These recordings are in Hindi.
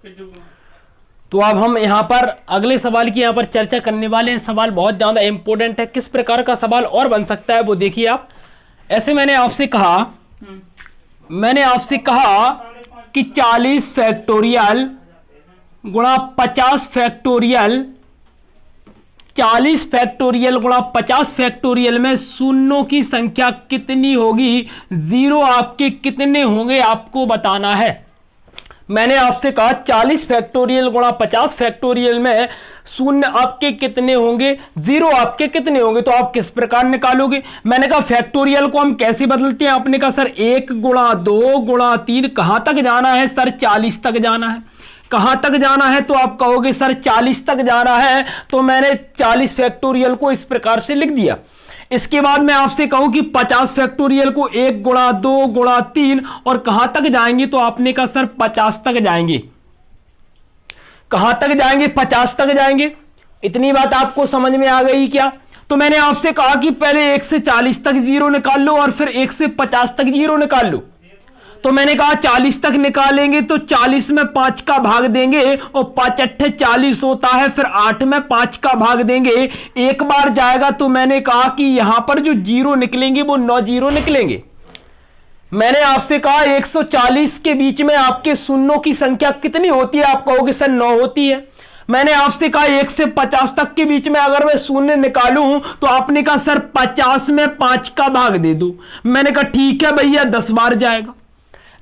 तो अब हम यहाँ पर अगले सवाल की यहाँ पर चर्चा करने वाले हैं। सवाल बहुत ज़्यादा इंपॉर्टेंट है। किस प्रकार का सवाल और बन सकता है वो देखिए आप। ऐसे मैंने आपसे कहा कि 40 फैक्टोरियल गुणा 50 फैक्टोरियल, 40 फैक्टोरियल गुणा 50 फैक्टोरियल में शून्यों की संख्या कितनी होगी, जीरो आपके कितने होंगे आपको बताना है। मैंने आपसे कहा 40 फैक्टोरियल गुणा 50 फैक्टोरियल में शून्य आपके कितने होंगे, जीरो आपके कितने होंगे। तो आप किस प्रकार निकालोगे। मैंने कहा फैक्टोरियल को हम कैसे बदलते हैं। आपने कहा सर 1 गुणा 2 गुणा 3, कहां तक जाना है सर, 40 तक जाना है। कहां तक जाना है तो आप कहोगे सर 40 तक जाना है। तो मैंने 40 फैक्टोरियल को इस प्रकार से लिख दिया। इसके बाद मैं आपसे कहूं कि 50 फैक्टोरियल को 1 गुणा 2 गुणा 3 और कहां तक जाएंगे। तो आपने कहा सर 50 तक जाएंगे। कहां तक जाएंगे, 50 तक जाएंगे। इतनी बात आपको समझ में आ गई क्या। तो मैंने आपसे कहा कि पहले 1 से 40 तक जीरो निकाल लो और फिर 1 से 50 तक जीरो निकाल लो। तो मैंने कहा 40 तक निकालेंगे तो 40 में 5 का भाग देंगे और 5 अट्ठे 40 होता है। फिर 8 में 5 का भाग देंगे, एक बार जाएगा। तो मैंने कहा कि यहां पर जो जीरो निकलेंगे वो 9 जीरो निकलेंगे। मैंने आपसे कहा 140 के बीच में आपके शून्यों की संख्या कितनी होती है। आप कहोगे सर 9 होती है। मैंने आपसे कहा 1 से 50 तक के बीच में अगर मैं शून्य निकालूं तो आपने कहा सर 50 में 5 का भाग दे दो। मैंने कहा ठीक है भैया, 10 बार जाएगा,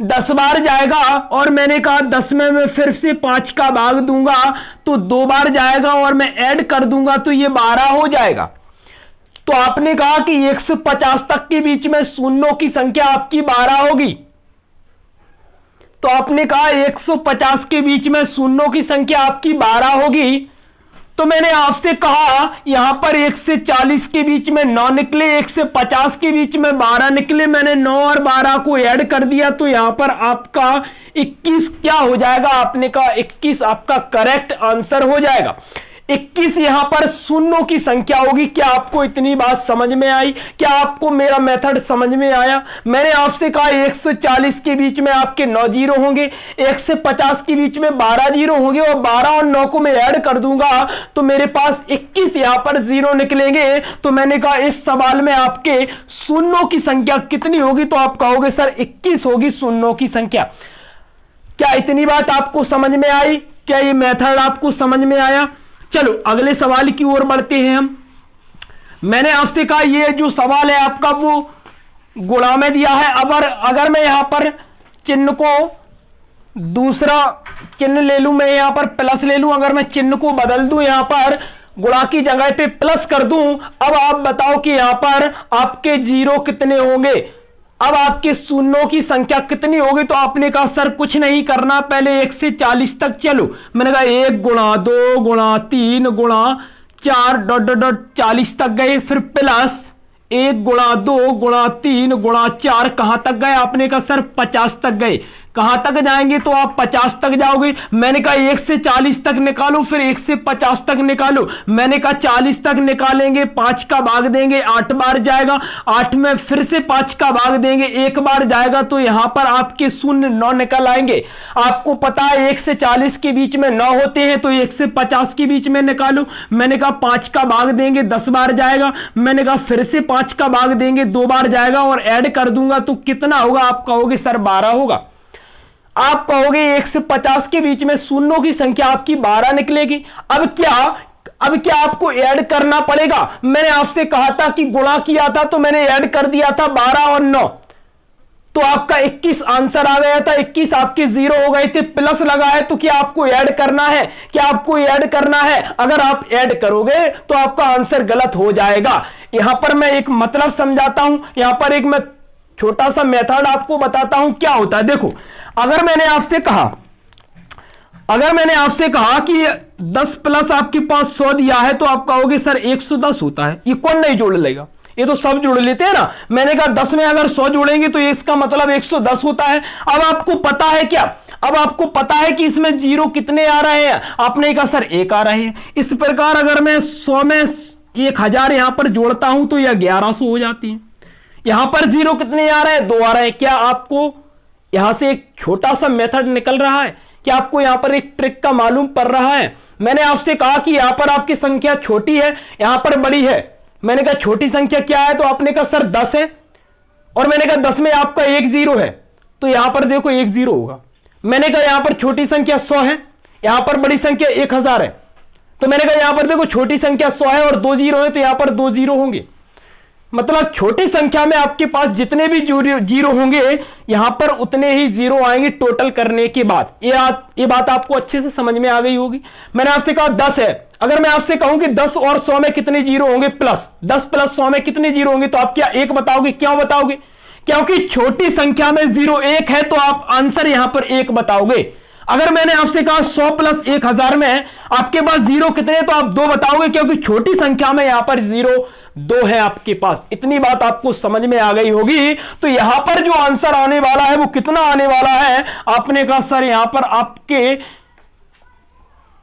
10 बार जाएगा। और मैंने कहा 10 में मैं फिर से 5 का भाग दूंगा तो 2 बार जाएगा और मैं ऐड कर दूंगा तो ये 12 हो जाएगा। तो आपने कहा कि 1 से 50 तक के बीच में शून्यों की संख्या आपकी 12 होगी। तो आपने कहा 150 के बीच में शून्यों की संख्या आपकी 12 होगी। तो मैंने आपसे कहा यहां पर 1 से 40 के बीच में 9 निकले, 1 से 50 के बीच में 12 निकले। मैंने 9 और 12 को ऐड कर दिया तो यहां पर आपका 21 क्या हो जाएगा। आपने कहा 21 आपका करेक्ट आंसर हो जाएगा। 21 यहां पर शून्यों की संख्या होगी। क्या आपको इतनी बात समझ में आई। क्या आपको मेरा मेथड समझ में आया। मैंने आपसे कहा 1 से 40 के बीच में आपके 9 जीरो होंगे, 1 से 50 के बीच में 12 जीरो होंगे और 12 और 9 को मैं ऐड कर दूंगा तो मेरे पास 21 यहां पर जीरो निकलेंगे। तो मैंने कहा इस सवाल में आपके शून्यों की संख्या कितनी होगी। तो आप कहोगे सर 21 होगी शून्यों की संख्या। क्या इतनी बात आपको समझ में आई। क्या ये मेथड आपको समझ में आया। चलो अगले सवाल की ओर बढ़ते हैं हम। मैंने आपसे कहा ये जो सवाल है आपका वो गुणा में दिया है। अगर मैं यहां पर चिन्ह को दूसरा चिन्ह ले लूं, मैं यहां पर प्लस ले लूं, अगर मैं चिन्ह को बदल दूं यहां पर गुणा की जगह पे प्लस कर दूं। अब आप बताओ कि यहां पर आपके जीरो कितने होंगे। अब आपके शून्यों की संख्या कितनी होगी। तो आपने कहा सर कुछ नहीं करना, पहले 1 से 40 तक चलो। मैंने कहा 1 गुणा 2 गुणा 3 गुणा 4 डॉट डॉट डॉट 40 तक गए। फिर प्लस 1 गुणा 2 गुणा 3 गुणा 4 कहां तक गए। आपने कहा सर 50 तक गए। कहां तक जाएंगे तो आप 50 तक जाओगे। मैंने कहा 1 से 40 तक निकालो, फिर 1 से 50 तक निकालो। मैंने कहा 40 तक निकालेंगे, 5 का भाग देंगे, 8 बार जाएगा। 8 में फिर से 5 का भाग देंगे, 1 बार जाएगा। तो यहां पर आपके शून्य 9 निकल आएंगे। आपको पता है 1 से 40 के बीच में 9 होते हैं तो 1 से 50 के बीच में निकालो। मैंने कहा 5 का भाग देंगे, 10 बार जाएगा। मैंने कहा फिर से 5 का भाग देंगे, 2 बार जाएगा और ऐड कर दूंगा तो कितना होगा। आप कहोगे सर 12 होगा। आप कहोगे 1 से 50 के बीच में शून्यों की संख्या आपकी 12 निकलेगी। अब क्या आपको ऐड करना पड़ेगा। मैंने आपसे कहा था कि गुणा किया था तो मैंने ऐड कर दिया था 12 और 9, तो आपका 21 आंसर आ गया था। 21 आपके जीरो हो गए थे, प्लस लगा है तो क्या आपको ऐड करना है। क्या आपको ऐड करना है। अगर आप ऐड करोगे तो आपका आंसर गलत हो जाएगा। यहां पर मैं एक मतलब समझाता हूं, यहां पर एक मैं छोटा सा मेथड आपको बताता हूं क्या होता है। देखो अगर मैंने आपसे कहा कि 10 प्लस आपके पास 100 दिया है तो आप कहोगे सर 110 होता है। ये कौन नहीं जोड़ लेगा, ये तो सब जोड़ लेते हैं ना। मैंने कहा 10 में अगर 100 जोड़ेंगे तो इसका मतलब 110 होता है। अब आपको पता है क्या, अब आपको पता है कि इसमें जीरो कितने आ रहे हैं। आपने कहा सर 1 आ रहे हैं। इस प्रकार अगर मैं 100 में 1000 यहां पर जोड़ता हूं तो यह 1100 हो जाती है। यहां पर जीरो कितने आ रहे हैं, 2 आ रहे हैं। क्या आपको यहां से एक छोटा सा मेथड निकल रहा है क्या आपको यहां पर एक ट्रिक का मालूम पड़ रहा है? मैंने आपसे कहा कि यहां पर आपकी संख्या छोटी है, यहां पर बड़ी है। मैंने कहा छोटी संख्या क्या है, तो आपने कहा सर 10 है, और मैंने कहा 10 में आपका एक 0 है, तो यहां पर देखो एक 0 होगा। मैंने कहा यहां पर छोटी संख्या 100 है, यहां पर बड़ी संख्या 1000 है, तो मैंने कहा यहां पर देखो छोटी संख्या 100 है और 2 0 है, तो यहां पर 2 0 होंगे। मतलब छोटी संख्या में आपके पास जितने भी जीरो होंगे यहां पर उतने ही जीरो आएंगे टोटल करने के बाद। ये बात आपको अच्छे से समझ में आ गई होगी। मैंने आपसे कहा 10 है, अगर मैं आपसे कहूं कि 10 और 100 में कितने जीरो होंगे, प्लस 10 प्लस 100 में कितने जीरो होंगे, तो आप क्या एक बताओगे? क्यों बताओगे? क्योंकि छोटी संख्या में 0 1 है, तो आप आंसर यहां पर 1 बताओगे। अगर मैंने आपसे कहा 100 प्लस 1000 में आपके पास जीरो कितने, तो आप 2 बताओगे, क्योंकि छोटी संख्या में यहां पर जीरो 2 है आपके पास। इतनी बात आपको समझ में आ गई होगी। तो यहां पर जो आंसर आने वाला है वो कितना आने वाला है? आपने कहा सर यहां पर आपके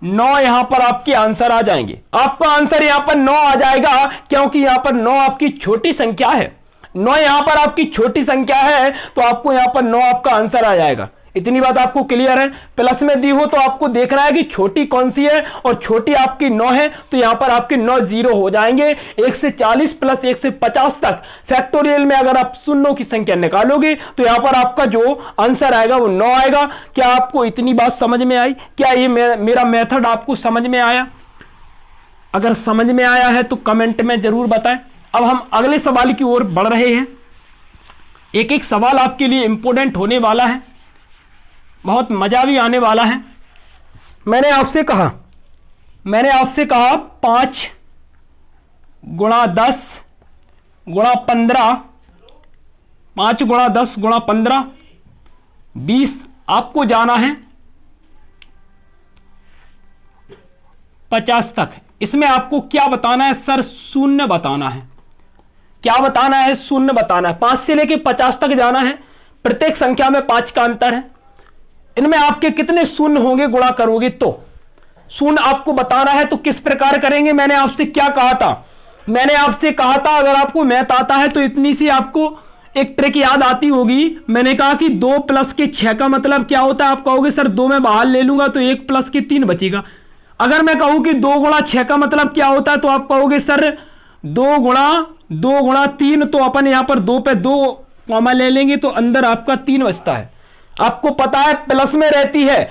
9 यहां पर आपके आंसर आ जाएंगे। आपका आंसर यहां पर 9 आ जाएगा, क्योंकि यहां पर 9 आपकी छोटी संख्या है। 9 यहां पर आपकी छोटी संख्या है, तो आपको यहां पर 9 आपका आंसर आ जाएगा। इतनी बात आपको क्लियर है? प्लस में दी हो तो आपको देखना है कि छोटी कौन सी है, और छोटी आपकी 9 है, तो यहां पर आपके 9 0 हो जाएंगे। 1 से 40 प्लस 1 से 50 तक फैक्टोरियल में अगर आप शून्यों की संख्या निकालोगे तो यहां पर आपका जो आंसर आएगा वो 9 आएगा। क्या आपको इतनी बात समझ में आई? क्या ये मेरा मेथड आपको समझ में आया? अगर समझ में आया है तो कमेंट में जरूर बताएं। अब हम अगले सवाल की ओर बढ़ रहे हैं। एक एक सवाल आपके लिए इंपॉर्टेंट होने वाला है, बहुत मजा भी आने वाला है। मैंने आपसे कहा 5 गुणा 10 गुणा 15, 5 गुणा 10 गुणा 15 20, आपको जाना है 50 तक। इसमें आपको क्या बताना है सर? शून्य बताना है। क्या बताना है? शून्य बताना है। 5 से लेके 50 तक जाना है। प्रत्येक संख्या में 5 का अंतर है। इनमें आपके कितने शून्य होंगे गुणा करोगे तो? शून्य आपको बताना है, तो किस प्रकार करेंगे? मैंने आपसे क्या कहा था? मैंने आपसे कहा था अगर आपको मैथ आता है तो इतनी सी आपको एक ट्रिक याद आती होगी। मैंने कहा कि 2 प्लस के 6 का मतलब क्या होता है? आप कहोगे सर 2 में बाहर ले लूंगा तो 1 प्लस के 3 बचेगा। अगर मैं कहूं कि 2 गुणा 6 का मतलब क्या होता है, तो आप कहोगे सर 2 गुणा 3, तो अपन यहां पर 2 पे 2 कॉमा ले लेंगे तो अंदर आपका 3 बचता है। आपको पता है प्लस में रहती है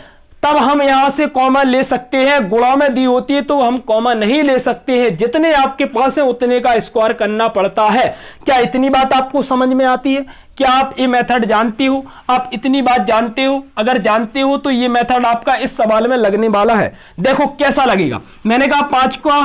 तब हम यहां से कॉमा ले सकते हैं, गुणा में दी होती है तो हम कॉमा नहीं ले सकते हैं। जितने आपके पास है उतने का स्क्वायर करना पड़ता है। क्या इतनी बात आपको समझ में आती है? क्या आप ये मेथड जानते हो? आप इतनी बात जानते हो? अगर जानते हो तो ये मेथड आपका इस सवाल में लगने वाला है। देखो कैसा लगेगा। मैंने कहा 5 का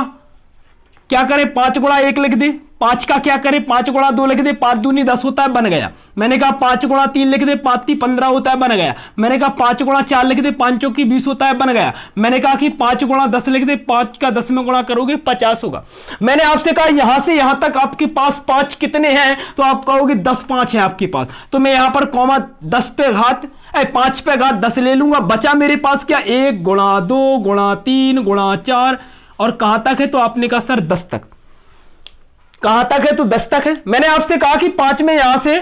क्या करें? 5 गुणा 1 लिख दे। 5 का क्या करें? 5 गुणा 2 लिख दे। 5 दूनी 10 होता है, बन गया। मैंने कहा 5 गुणा 3 लिख दे। 5 × 15 होता है, बन गया। मैंने कहा 5 गुणा 4 लिख दे। 5 × 20 होता है, बन गया। मैंने कहा कि 5 गुणा 10 लिख दे। 5 का 10 में गुणा करोगे 50 होगा। मैंने आपसे कहा यहां से यहां तक आपके पास 5 कितने हैं, तो आप कहोगे 10 5 है आपके पास। तो मैं यहां पर कॉमा 10 पे घात 5 पे घात 10 ले लूंगा। बचा मेरे पास क्या? 1 गुणा 2 गुणा 3 गुणा 4, और कहां तक है? तो आपने कहा सर 10 तक। कहां तक है? तो 10 तक है। मैंने आपसे कहा कि 5 में यहां से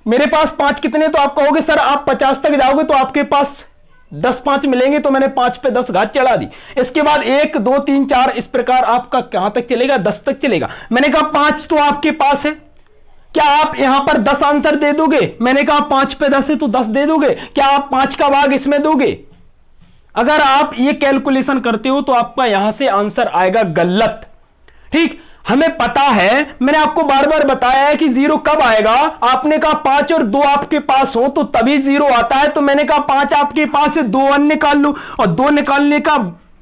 मेरे पास 5 कितने, तो आप कहोगे सर आप 50 तक जाओगे तो आपके पास 10 5 मिलेंगे, तो मैंने 5 पे 10 घात चढ़ा दी। इसके बाद 1 2 3 4 इस प्रकार आपका कहां तक चलेगा? 10 तक चलेगा। मैंने कहा 5 तो आपके पास है, क्या आप यहां पर 10 आंसर दे दोगे? मैंने कहा 5 पे 10 है तो 10 दे दोगे। क्या आप 5 का भाग इसमें दोगे? अगर आप ये कैलकुलेशन करते हो तो आपका यहां से आंसर आएगा गलत। ठीक, हमें पता है, मैंने आपको बार बार बताया है कि 0 कब आएगा। आपने कहा 5 और 2 आपके पास हो तो तभी 0 आता है। तो मैंने कहा 5 आपके पास है, 2 और निकाल लो, और 2 निकालने का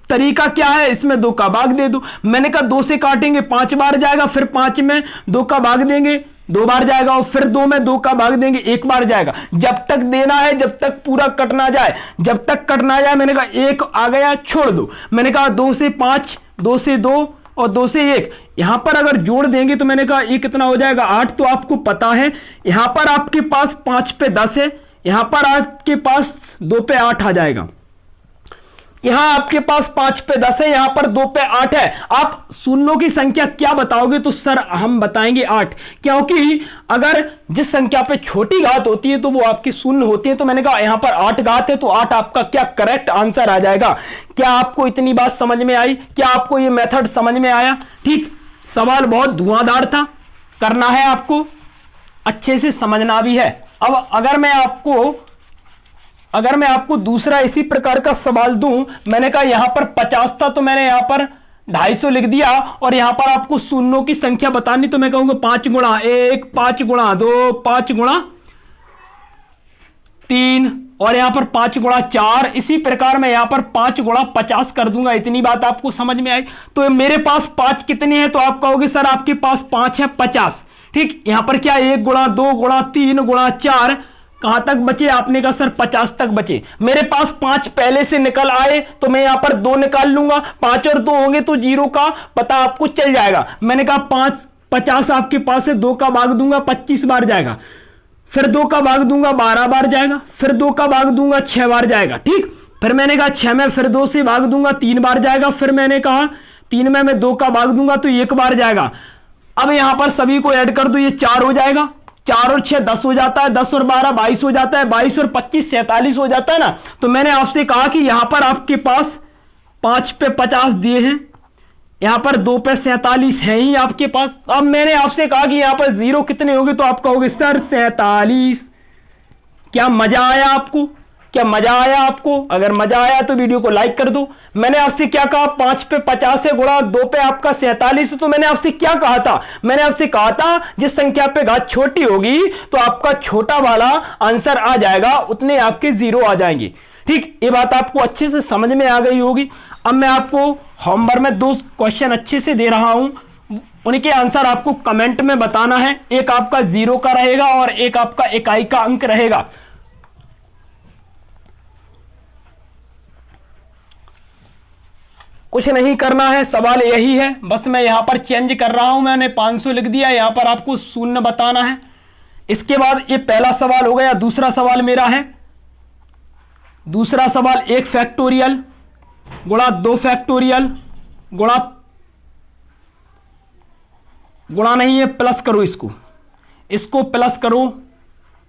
तरीका क्या है? इसमें 2 का भाग दे दो। मैंने कहा 2 से काटेंगे 5 बार जाएगा, फिर 5 में 2 का भाग देंगे 2 बार जाएगा, और फिर 2 में 2 का भाग देंगे 1 बार जाएगा। जब तक देना है, जब तक पूरा कट ना जाए, जब तक कट ना जाए। मैंने कहा 1 आ गया, छोड़ दो। मैंने कहा 2 से 5, 2 से 2 और 2 से 1, यहां पर अगर जोड़ देंगे तो मैंने कहा ये कितना हो जाएगा? 8। तो आपको पता है यहां पर आपके पास 5 पे 10 है, यहां पर आपके पास 2 पे 8 आ जाएगा। यहां आपके पास 5 पे 10 है, यहां पर 2 पे 8 है। आप शून्यों की संख्या क्या बताओगे? तो सर हम बताएंगे 8, क्योंकि अगर जिस संख्या पे छोटी घात होती है तो वो आपकी शून्य होती है। तो मैंने कहा यहां पर 8 घात है, तो 8 आपका क्या करेक्ट आंसर आ जाएगा। क्या आपको इतनी बात समझ में आई? क्या आपको ये मेथड समझ में आया? ठीक, सवाल बहुत धुआंधार था, करना है आपको, अच्छे से समझना भी है। अब अगर मैं आपको दूसरा इसी प्रकार का सवाल दूं, मैंने कहा यहां पर 50 था तो मैंने यहां पर 250 लिख दिया, और यहां पर आपको शून्यों की संख्या बतानी, तो मैं कहूंगा 5 गुणा 1, 5 गुणा 2, 5 गुणा 3, और यहां पर 5 गुणा 4। इसी प्रकार मैं यहां पर 5 गुणा 50 कर दूंगा। इतनी बात आपको समझ में आई? तो मेरे पास 5 कितने हैं? तो आप कहोगे सर आपके पास 5 है 50। ठीक, यहां पर क्या 1 गुणा 2 गुणा 3 गुणा 4, कहां तक बचे? आपने कहा सर 50 तक बचे। मेरे पास 5 पहले से निकल आए तो मैं यहां पर 2 निकाल लूंगा, 5 और 2 होंगे तो 0 का पता आपको चल जाएगा। मैंने कहा 50 आपके पास है, 2 का भाग दूंगा 25 बार जाएगा, फिर 2 का भाग दूंगा 12 बार जाएगा, फिर 2 का भाग दूंगा 6 बार जाएगा। ठीक, फिर मैंने कहा 6 में फिर 2 से भाग दूंगा 3 बार जाएगा, फिर मैंने कहा 3 में मैं 2 का भाग दूंगा तो 1 बार जाएगा। अब यहां पर सभी को ऐड कर दो, ये 4 हो जाएगा, 4 और 6 10 हो जाता है, 10 और 12 22 हो जाता है, 22 और 25 47 हो जाता है ना। तो मैंने आपसे कहा कि यहां पर आपके पास 5 पे 50 दिए हैं, यहां पर 2 पे 47 है ही आपके पास। अब मैंने आपसे कहा कि यहां पर 0 कितने होंगे? तो आप कहोगे सर 47। क्या मजा आया आपको? क्या मजा आया आपको? अगर मजा आया तो वीडियो को लाइक कर दो। मैंने आपसे क्या कहा? 5 पे 50 है गुणा 2 पे आपका 47। तो मैंने आपसे क्या कहा था? मैंने आपसे कहा था जिस संख्या पे घात छोटी होगी तो आपका छोटा वाला आंसर आ जाएगा, उतने आपके 0 आ जाएंगे। ठीक, ये बात आपको अच्छे से समझ में आ गई होगी। अब मैं आपको होमवर्क में 2 क्वेश्चन अच्छे से दे रहा हूं, उनके आंसर आपको कमेंट में बताना है। एक आपका 0 का रहेगा और एक आपका इकाई का अंक रहेगा। कुछ नहीं करना है, सवाल यही है, बस मैं यहां पर चेंज कर रहा हूं। मैंने 500 लिख दिया, यहां पर आपको 0 बताना है। इसके बाद ये पहला सवाल हो गया। दूसरा सवाल मेरा है, दूसरा सवाल 1 फैक्टोरियल गुणा 2 फैक्टोरियल गुणा नहीं है, प्लस करो, इसको प्लस करो।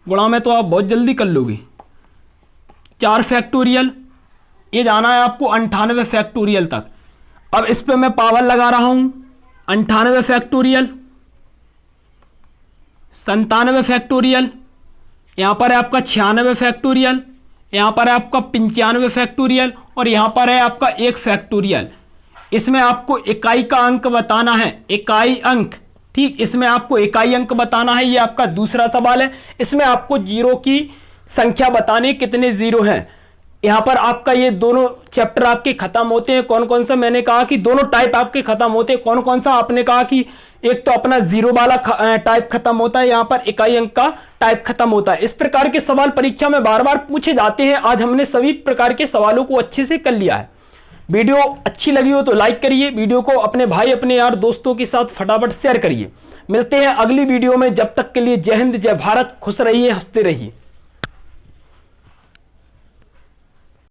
गुणा में तो आप बहुत जल्दी कर लोगे। 4 फैक्टोरियल, ये जाना है आपको 98 फैक्टोरियल तक। अब इस पे मैं पावर लगा रहा हूं, 98 फैक्टोरियल, 97 फैक्टोरियल, यहां पर है आपका 96 फैक्टोरियल, यहां पर है आपका 95 फैक्टोरियल, और यहां पर है आपका 1 फैक्टोरियल। इसमें आपको इकाई का अंक बताना है, इकाई अंक। ठीक, इसमें आपको इकाई अंक बताना है। ये आपका दूसरा सवाल है। इसमें आपको 0 की संख्या बतानी, कितने 0 हैं। यहां पर आपका ये दोनों चैप्टर आपके खत्म होते हैं। कौन कौन सा? मैंने कहा कि दोनों टाइप आपके खत्म होते हैं। कौन कौन सा? आपने कहा कि एक तो अपना 0 वाला टाइप खत्म होता है, यहां पर इकाई अंक का टाइप खत्म होता है। इस प्रकार के सवाल परीक्षा में बार बार पूछे जाते हैं। आज हमने सभी प्रकार के सवालों को अच्छे से कर लिया है। वीडियो अच्छी लगी हो तो लाइक करिए, वीडियो को अपने भाई अपने यार दोस्तों के साथ फटाफट शेयर करिए। मिलते हैं अगली वीडियो में, जब तक के लिए जय हिंद जय भारत, खुश रहिए, हंसते रहिए।